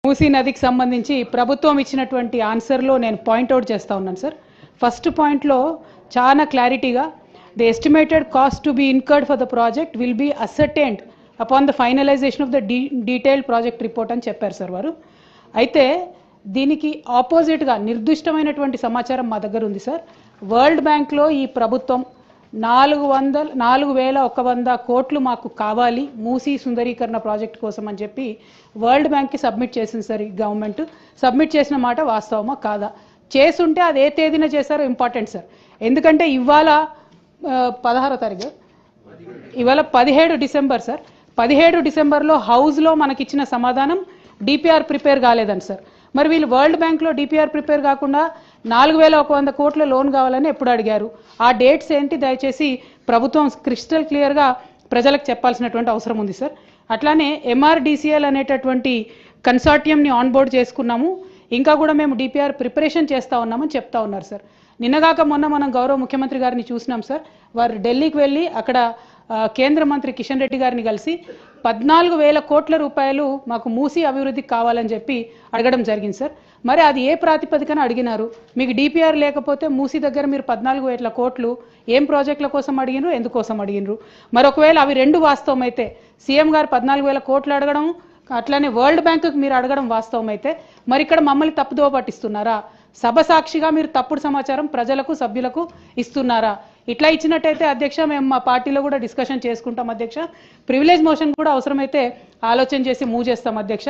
మూసీ నదికి సంబంధించి ప్రభుత్వం ఇచ్చినటువంటి ఆన్సర్లో నేను పాయింట్అవుట్ చేస్తూ ఉన్నాను సార్. ఫస్ట్ పాయింట్లో చాలా క్లారిటీగా the estimated cost to be incurred for the project will be ascertained upon the finalisation of the detailed project report అని చెప్పారు సార్ వారు. అయితే దీనికి ఆపోజిట్గా నిర్దిష్టమైనటువంటి సమాచారం మా దగ్గర ఉంది సార్. వరల్డ్ బ్యాంక్లో ఈ ప్రభుత్వం 4,100 కోట్లు మాకు కావాలి మూసీ సుందరీకరణ ప్రాజెక్ట్ కోసం అని చెప్పి వరల్డ్ బ్యాంక్కి సబ్మిట్ చేసింది సార్. ఈ గవర్నమెంట్ సబ్మిట్ చేసిన మాట వాస్తవమా కాదా, చేసుంటే అది ఏ తేదీన చేశారో ఇంపార్టెంట్ సార్. ఎందుకంటే ఇవాళ 16వ తారీఖు, ఇవాళ 17 డిసెంబర్ సార్. 17 డిసెంబర్లో హౌస్లో మనకిచ్చిన సమాధానం డిపిఆర్ ప్రిపేర్ కాలేదని సార్. మరి వీళ్ళు వరల్డ్ బ్యాంక్లో డిపిఆర్ ప్రిపేర్ కాకుండా 4,100 కోట్ల లోన్ కావాలని ఎప్పుడు అడిగారు? ఆ డేట్స్ ఏంటి దయచేసి ప్రభుత్వం క్రిస్టల్ క్లియర్గా ప్రజలకు చెప్పాల్సినటువంటి అవసరం ఉంది సార్. అట్లానే ఎంఆర్డిసిఎల్ అనేటటువంటి కన్సార్టియంని ఆన్బోర్డ్ చేసుకున్నాము, ఇంకా కూడా మేము డిపిఆర్ ప్రిపరేషన్ చేస్తూ ఉన్నామని చెప్తా ఉన్నారు సార్. నిన్నగాక మొన్న మనం గౌరవ ముఖ్యమంత్రి గారిని చూసినాం సార్. వారు ఢిల్లీకి వెళ్ళి అక్కడ కేంద్ర మంత్రి కిషన్ రెడ్డి గారిని కలిసి 14,000 కోట్ల రూపాయలు మాకు మూసీ అభివృద్ధికి కావాలని చెప్పి అడగడం జరిగింది సార్. మరి అది ఏ ప్రాతిపదికన అడిగినారు? మీకు డిపిఆర్ లేకపోతే మూసీ దగ్గర మీరు 14,000 కోట్లు ఏం ప్రాజెక్టుల కోసం అడిగినరు, ఎందుకోసం అడిగినరు? మరి ఒకవేళ అవి రెండు వాస్తవం అయితే, సీఎం గారు 14,000 కోట్లు అడగడం అట్లానే వరల్డ్ బ్యాంకుకి మీరు అడగడం వాస్తవం అయితే, మరి ఇక్కడ మమ్మల్ని తప్పుదోవ పట్టిస్తున్నారా? సభ సాక్షిగా మీరు తప్పుడు సమాచారం ప్రజలకు సభ్యులకు ఇస్తున్నారా? ఇట్లా ఇచ్చినట్టయితే అధ్యక్ష మేము మా పార్టీలో కూడా డిస్కషన్ చేసుకుంటాం అధ్యక్ష. ప్రివిలేజ్ మోషన్ కూడా అవసరమైతే ఆలోచన చేసి మూవ్ చేస్తాం అధ్యక్ష.